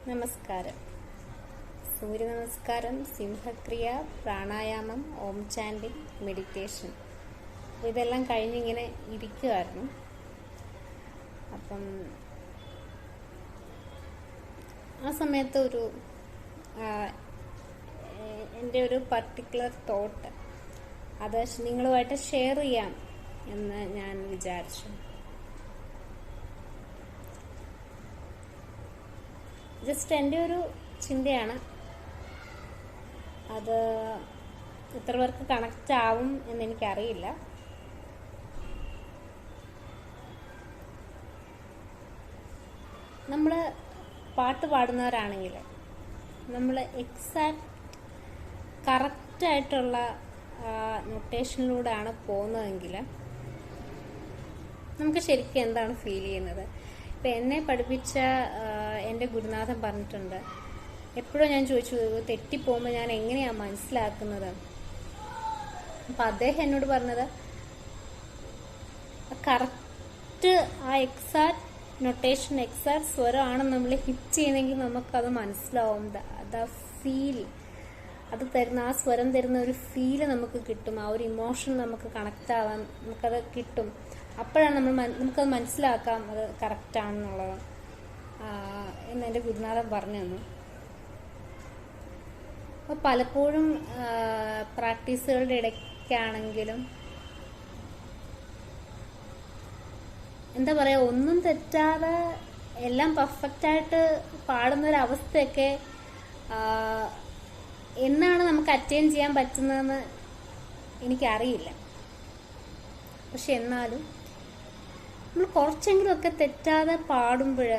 നമസ്കാരം. സൂര്യ നമസ്കാരം, സിംഹക്രിയ, പ്രാണായാമം, ഓം ചാൻഡിങ്, മെഡിറ്റേഷൻ. ഇതെല്ലാം കഴിഞ്ഞിങ്ങനെ ഇരിക്കുമായിരുന്നു. അപ്പം ആ സമയത്ത് എൻ്റെ ഒരു പർട്ടിക്കുലർ തോട്ട് അത് നിങ്ങളുമായിട്ട് ഷെയർ ചെയ്യാം എന്ന് ഞാൻ വിചാരിച്ചു. ജസ്റ്റ് എൻ്റെ ഒരു ചിന്തയാണ്. അത് എത്ര പേർക്ക് കണക്റ്റ് ആവും എന്നെനിക്കറിയില്ല. നമ്മൾ പാട്ട് പാടുന്നവരാണെങ്കിൽ നമ്മൾ കറക്റ്റായിട്ടുള്ള നൊട്ടേഷനിലൂടെയാണ് പോകുന്നതെങ്കിൽ നമുക്ക് ശരിക്കും എന്താണ് ഫീൽ ചെയ്യുന്നത്? ഇപ്പം എന്നെ പഠിപ്പിച്ച എൻ്റെ ഗുരുനാഥൻ പറഞ്ഞിട്ടുണ്ട്, എപ്പോഴും ഞാൻ ചോദിച്ചു തെറ്റിപ്പോകുമ്പോൾ ഞാൻ എങ്ങനെയാണ് മനസ്സിലാക്കുന്നത്. അപ്പം അദ്ദേഹം എന്നോട് പറഞ്ഞത് കറക്റ്റ് ആ എക്സാക്ട് നൊട്ടേഷൻ എക്സാക്ട് സ്വരമാണ് നമ്മൾ ഹിറ്റ് ചെയ്യുന്നെങ്കിൽ നമുക്കത് മനസ്സിലാവും. ഫീൽ അത് തരുന്ന ആ സ്വരം തരുന്ന ഒരു ഫീല് നമുക്ക് കിട്ടും. ആ ഒരു ഇമോഷൻ നമുക്ക് കണക്റ്റ് ആവാൻ നമുക്കത് കിട്ടും. അപ്പോഴാണ് നമുക്കത് മനസ്സിലാക്കാം അത് കറക്റ്റാണെന്നുള്ളത് എന്ന് എൻ്റെ ഗുരുനാഥൻ പറഞ്ഞു തന്നു. അപ്പോൾ പലപ്പോഴും പ്രാക്ടീസുകളുടെ ഇടയ്ക്കാണെങ്കിലും എന്താ പറയുക, ഒന്നും തെറ്റാതെ എല്ലാം പെർഫെക്റ്റായിട്ട് പാടുന്നൊരവസ്ഥയൊക്കെ എന്നാണ് നമുക്ക് അറ്റൈൻ ചെയ്യാൻ പറ്റുന്നതെന്ന് എനിക്കറിയില്ല. പക്ഷെ എന്നാലും നമ്മൾ കുറച്ചെങ്കിലും ഒക്കെ തെറ്റാതെ പാടുമ്പോൾ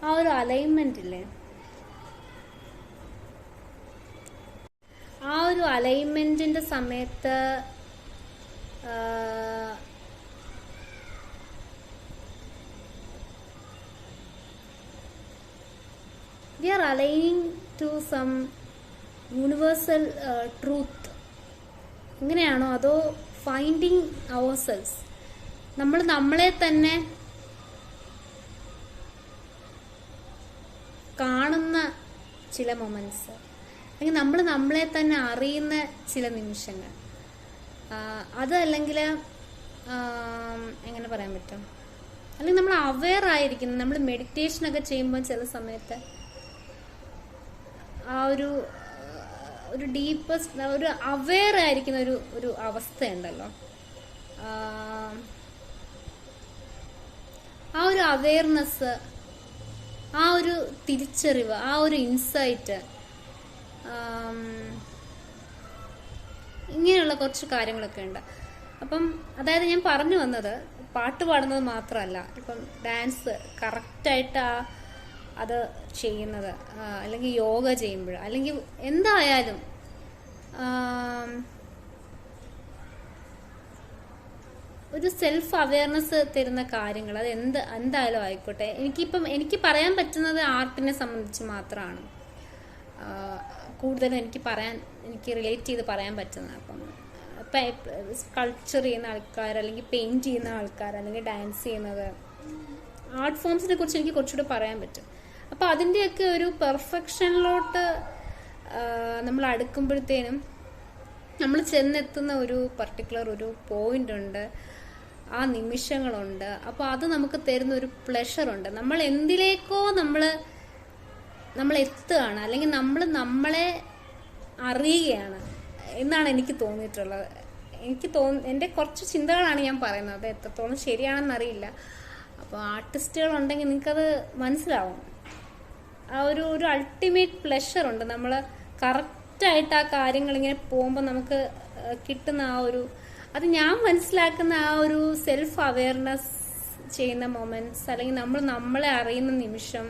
ആ ഒരു അലൈൻമെന്റ് ഇല്ലേ, ആ ഒരു അലൈൻമെന്റിന്റെ സമയത്ത് we are aligning to some universal truth. ഇങ്ങനെയാണോ അതോ ഫൈൻഡിങ് അവർ സെൽസ്, നമ്മൾ നമ്മളെ തന്നെ കാണുന്ന ചില മൊമെന്റ്സ്, അല്ലെങ്കിൽ നമ്മൾ നമ്മളെ തന്നെ അറിയുന്ന ചില നിമിഷങ്ങൾ, അതല്ലെങ്കിൽ എങ്ങനെ പറയാൻ പറ്റും, അല്ലെങ്കിൽ നമ്മൾ അവെയർ ആയിരിക്കുന്നു. നമ്മൾ മെഡിറ്റേഷനൊക്കെ ചെയ്യുമ്പോൾ ചില സമയത്ത് ആ ഒരു ഡീപ്പസ്റ്റ് ഒരു അവെയർ ആയിരിക്കുന്ന ഒരു അവസ്ഥയുണ്ടല്ലോ. ആ ഒരു അവെയർനെസ്, ആ ഒരു തിരിച്ചറിവ്, ആ ഒരു ഇൻസൈറ്റ്, ഇങ്ങനെയുള്ള കുറച്ച് കാര്യങ്ങളൊക്കെ ഉണ്ട്. അപ്പം അതായത് ഞാൻ പറഞ്ഞു വന്നത് പാട്ട് പാടുന്നത് മാത്രമല്ല, ഇപ്പം ഡാൻസ് കറക്റ്റായിട്ട് അത് ചെയ്യുന്നത്, അല്ലെങ്കിൽ യോഗ ചെയ്യുമ്പോൾ, അല്ലെങ്കിൽ എന്തായാലും ഒരു സെൽഫ് അവെയർനെസ് തരുന്ന കാര്യങ്ങൾ, അത് എന്തായാലും ആയിക്കോട്ടെ. എനിക്ക് പറയാൻ പറ്റുന്നത് ആർട്ടിനെ സംബന്ധിച്ച് മാത്രമാണ് കൂടുതലും എനിക്ക് റിലേറ്റ് ചെയ്ത് പറയാൻ പറ്റുന്നത്. അപ്പം സ്കൾപ്ചർ ചെയ്യുന്ന ആൾക്കാർ, അല്ലെങ്കിൽ പെയിന്റ് ചെയ്യുന്ന ആൾക്കാർ, അല്ലെങ്കിൽ ഡാൻസ് ചെയ്യുന്നത്, ആർട്ട് ഫോംസിനെ കുറിച്ച് എനിക്ക് കുറച്ചുകൂടെ പറയാൻ പറ്റും. അപ്പം അതിൻ്റെയൊക്കെ ഒരു പെർഫെക്ഷനിലോട്ട് നമ്മൾ അടുക്കുമ്പോഴത്തേനും നമ്മൾ ചെന്നെത്തുന്ന ഒരു പർട്ടിക്കുലർ ഒരു പോയിന്റ് ഉണ്ട്, ആ നിമിഷങ്ങളുണ്ട്. അപ്പോൾ അത് നമുക്ക് തരുന്ന ഒരു പ്ലഷറുണ്ട്. നമ്മൾ എന്തിലേക്കോ നമ്മൾ എത്തുകയാണ്, അല്ലെങ്കിൽ നമ്മൾ നമ്മളെ അറിയുകയാണ് എന്നാണ് എനിക്ക് തോന്നിയിട്ടുള്ളത്. എൻ്റെ കുറച്ച് ചിന്തകളാണ് ഞാൻ പറയുന്നത്, അത് എത്രത്തോളം ശരിയാണെന്നറിയില്ല. അപ്പോൾ ആർട്ടിസ്റ്റുകളുണ്ടെങ്കിൽ നിങ്ങൾക്കത് മനസ്സിലാവും. ആ ഒരു അൾട്ടിമേറ്റ് പ്ലഷർ ഉണ്ട്. നമ്മൾ കറക്റ്റായിട്ട് ആ കാര്യങ്ങൾ ഇങ്ങനെ പോകുമ്പോൾ നമുക്ക് കിട്ടുന്ന അത് ഞാൻ മനസ്സിലാക്കുന്ന ആ ഒരു സെൽഫ് അവെയർനെസ് ചെയ്യുന്ന മൊമെന്റ്സ്, അല്ലെങ്കിൽ നമ്മളെ അറിയുന്ന നിമിഷം,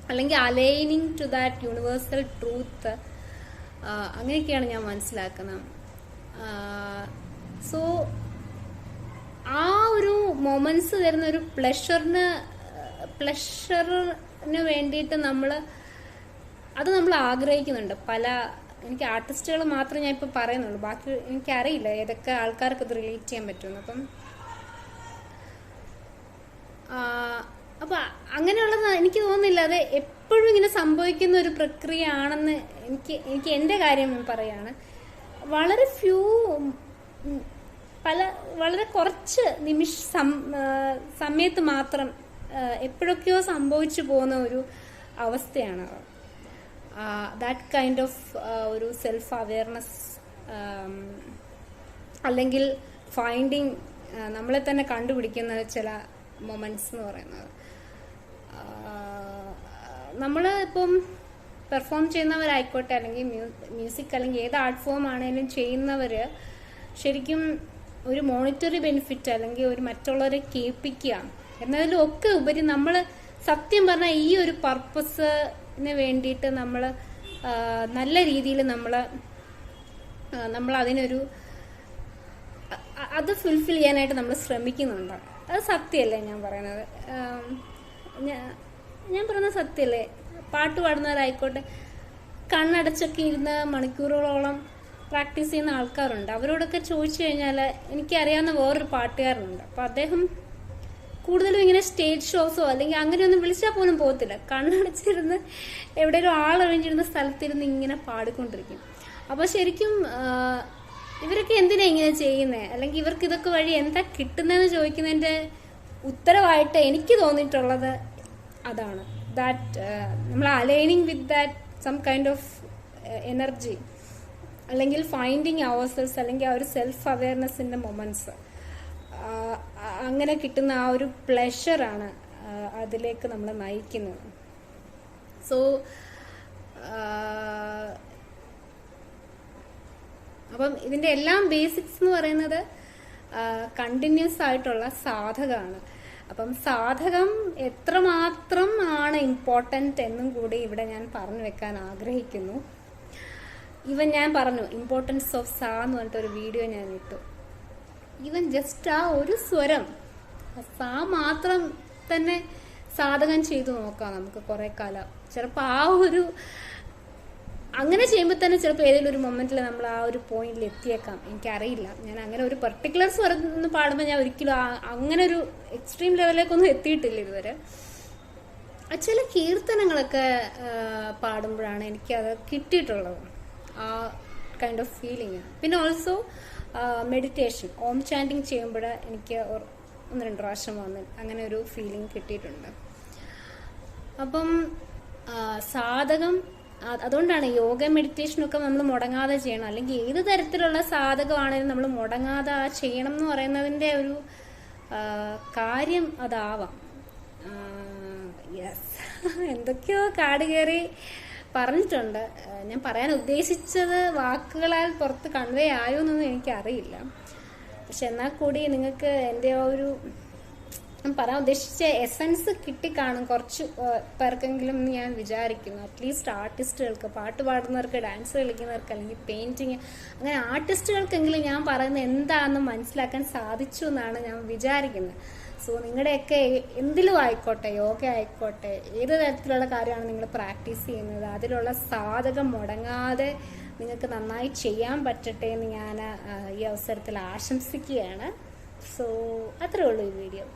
അല്ലെങ്കിൽ aligning to that universal truth, അങ്ങനെയൊക്കെയാണ് ഞാൻ മനസ്സിലാക്കുന്നത്. സോ ആ ഒരു മൊമെന്റ്സ് തരുന്ന ഒരു പ്ലഷറിന് വേണ്ടിയിട്ട് നമ്മൾ ആഗ്രഹിക്കുന്നുണ്ട്. എനിക്ക് ആർട്ടിസ്റ്റുകൾ മാത്രമേ ഞാൻ ഇപ്പം പറയുന്നുള്ളൂ, ബാക്കി എനിക്കറിയില്ല ഏതൊക്കെ ആൾക്കാർക്ക് ഇത് റിലേറ്റ് ചെയ്യാൻ പറ്റുമെന്ന്. അപ്പൊ അങ്ങനെയുള്ളത് എനിക്ക് തോന്നുന്നില്ല അത് എപ്പോഴും ഇങ്ങനെ സംഭവിക്കുന്ന ഒരു പ്രക്രിയ ആണെന്ന്. എനിക്ക് എൻ്റെ കാര്യം പറയാണ്. വളരെ വളരെ കുറച്ച് സമയത്ത് മാത്രം എപ്പോഴൊക്കെയോ സംഭവിച്ചു പോകുന്ന ഒരു അവസ്ഥയാണ്. ദാറ്റ് കൈൻഡ് ഓഫ് ഒരു സെൽഫ് അവെയർനെസ് അല്ലെങ്കിൽ ഫൈൻഡിങ്, നമ്മളെ തന്നെ കണ്ടുപിടിക്കുന്ന ചില മൊമെന്റ്സ് എന്ന് പറയുന്നത്. നമ്മൾ ഇപ്പം പെർഫോം ചെയ്യുന്നവരായിക്കോട്ടെ, അല്ലെങ്കിൽ മ്യൂസിക് അല്ലെങ്കിൽ ഏത് ആർട്ട് ഫോം ആണെങ്കിലും ചെയ്യുന്നവർ ശരിക്കും ഒരു മോണിറ്ററി ബെനിഫിറ്റ് അല്ലെങ്കിൽ ഒരു മറ്റുള്ളവരെ കേൾപ്പിക്കുക എന്നതിലും ഒക്കെ ഉപരി നമ്മൾ സത്യം പറഞ്ഞാൽ ഈ ഒരു പർപ്പസിന് വേണ്ടിയിട്ട് നമ്മൾ നല്ല രീതിയിൽ നമ്മൾ അതിനൊരു അത് ഫുൾഫിൽ ചെയ്യാനായിട്ട് നമ്മൾ ശ്രമിക്കുന്നുണ്ട്. അത് സത്യമല്ലേ ഞാൻ പറയുന്നത്? ഞാൻ പറയുന്നത് സത്യമല്ലേ? പാട്ട് പാടുന്നവരായിക്കോട്ടെ, കണ്ണടച്ചൊക്കെ ഇരുന്ന് മണിക്കൂറുകളോളം പ്രാക്ടീസ് ചെയ്യുന്ന ആൾക്കാരുണ്ട്. അവരോടൊക്കെ ചോദിച്ചു കഴിഞ്ഞാൽ എനിക്കറിയാവുന്ന വേറൊരു പാട്ടുകാരനുണ്ട്. അപ്പം അദ്ദേഹം കൂടുതലും ഇങ്ങനെ സ്റ്റേജ് ഷോസോ അല്ലെങ്കിൽ അങ്ങനെയൊന്നും വിളിച്ചാൽ പോലും പോകത്തില്ല. കണ്ണടച്ചിരുന്ന് എവിടെയെങ്കിലും ആളൊഴിഞ്ഞിരുന്ന സ്ഥലത്തിരുന്ന് ഇങ്ങനെ പാടിക്കൊണ്ടിരിക്കും. അപ്പോൾ ശരിക്കും ഇവരൊക്കെ എന്തിനാ ഇങ്ങനെ ചെയ്യുന്നത്, അല്ലെങ്കിൽ ഇവർക്ക് ഇതൊക്കെ വഴി എന്താ കിട്ടുന്നതെന്ന് ചോദിക്കുന്നതിൻ്റെ ഉത്തരവായിട്ട് എനിക്ക് തോന്നിയിട്ടുള്ളത് അതാണ്. ദാറ്റ് നമ്മൾ aligning with that some kind of energy, അല്ലെങ്കിൽ ഫൈൻഡിങ് അവർ സെൽസ്, അല്ലെങ്കിൽ ആ ഒരു സെൽഫ് അവെയർനെസ്സിൻ്റെ മൊമെന്റ്സ്, അങ്ങനെ കിട്ടുന്ന ആ ഒരു പ്ലഷറാണ് അതിലേക്ക് നമ്മൾ നയിക്കുന്നത്. സോ അപ്പം ഇതിൻ്റെ എല്ലാം ബേസിക്സ് എന്ന് പറയുന്നത് കണ്ടിന്യൂസ് ആയിട്ടുള്ള സാധകമാണ്. അപ്പം സാധകം എത്രമാത്രം ആണ് ഇമ്പോർട്ടൻ്റ് എന്നും കൂടി ഇവിടെ ഞാൻ പറഞ്ഞു വെക്കാൻ ആഗ്രഹിക്കുന്നു. ഈവൻ ഞാൻ പറഞ്ഞു ഇമ്പോർട്ടൻസ് ഓഫ് സാ എന്ന് പറഞ്ഞിട്ടൊരു വീഡിയോ ഞാൻ ഇട്ടു. ഈവൻ ജസ്റ്റ് ആ ഒരു സ്വരം, സാ മാത്രം തന്നെ സാധകം ചെയ്തു നോക്കാം നമുക്ക് കുറെ കാലം. ചിലപ്പോൾ ആ ഒരു അങ്ങനെ ചെയ്യുമ്പോൾ തന്നെ ചിലപ്പോൾ ഏതെങ്കിലും ഒരു മൊമെന്റിൽ നമ്മൾ ആ ഒരു പോയിന്റിൽ എത്തിയേക്കാം. എനിക്കറിയില്ല. ഞാൻ അങ്ങനെ ഒരു പെർട്ടിക്കുലർ സ്വരം ഒന്ന് പാടുമ്പോൾ ഞാൻ ഒരിക്കലും അങ്ങനെ ഒരു എക്സ്ട്രീം ലെവലിലേക്കൊന്നും എത്തിയിട്ടില്ല ഇതുവരെ. ചില കീർത്തനങ്ങളൊക്കെ പാടുമ്പോഴാണ് എനിക്കത് കിട്ടിയിട്ടുള്ളത്, ആ കൈൻഡ് ഓഫ് ഫീലിംഗ്. പിന്നെ ഓൾസോ മെഡിറ്റേഷൻ, ഓം ചാൻറ്റിങ് ചെയ്യുമ്പോൾ എനിക്ക് 1-2 പ്രാവശ്യം വന്ന് അങ്ങനെ ഒരു ഫീലിംഗ് കിട്ടിയിട്ടുണ്ട്. അപ്പം സാധകം, അതുകൊണ്ടാണ് യോഗ മെഡിറ്റേഷനൊക്കെ നമ്മൾ മുടങ്ങാതെ ചെയ്യണം. അല്ലെങ്കിൽ ഏത് തരത്തിലുള്ള സാധകമാണെങ്കിലും നമ്മൾ മുടങ്ങാതെ ചെയ്യണം എന്ന് പറയുന്നതിൻ്റെ ഒരു കാര്യം അതാവാം. യെസ്, എന്തൊക്കെയോ കാട് കയറി പറഞ്ഞിട്ടുണ്ട്. ഞാൻ പറയാൻ ഉദ്ദേശിച്ചത് വാക്കുകളാൽ പുറത്ത് കൺവേ ആയോ എന്നൊന്നും എനിക്കറിയില്ല. പക്ഷെ എന്നാൽ കൂടി നിങ്ങൾക്ക് എൻ്റെ ഒരു പറയാൻ ഉദ്ദേശിച്ച എസൻസ് കിട്ടിക്കാണും കുറച്ച് പേർക്കെങ്കിലും എന്ന് ഞാൻ വിചാരിക്കുന്നു. അറ്റ്ലീസ്റ്റ് ആർട്ടിസ്റ്റുകൾക്ക്, പാട്ട് പാടുന്നവർക്ക്, ഡാൻസ് കളിക്കുന്നവർക്ക്, അല്ലെങ്കിൽ പെയിന്റിങ്, അങ്ങനെ ആർട്ടിസ്റ്റുകൾക്കെങ്കിലും ഞാൻ പറയുന്നത് എന്താണെന്ന് മനസ്സിലാക്കാൻ സാധിച്ചു എന്നാണ് ഞാൻ വിചാരിക്കുന്നത്. സോ നിങ്ങളുടെയൊക്കെ എന്തിലും ആയിക്കോട്ടെ, യോഗ ആയിക്കോട്ടെ, ഏത് തരത്തിലുള്ള കാര്യമാണ് നിങ്ങൾ പ്രാക്ടീസ് ചെയ്യുന്നത്, അതിലുള്ള സാധകം മുടങ്ങാതെ നിങ്ങൾക്ക് നന്നായി ചെയ്യാൻ പറ്റട്ടെ എന്ന് ഞാൻ ഈ അവസരത്തിൽ ആശംസിക്കുകയാണ്. സോ അത്രേ ഉള്ളൂ ഈ വീഡിയോ.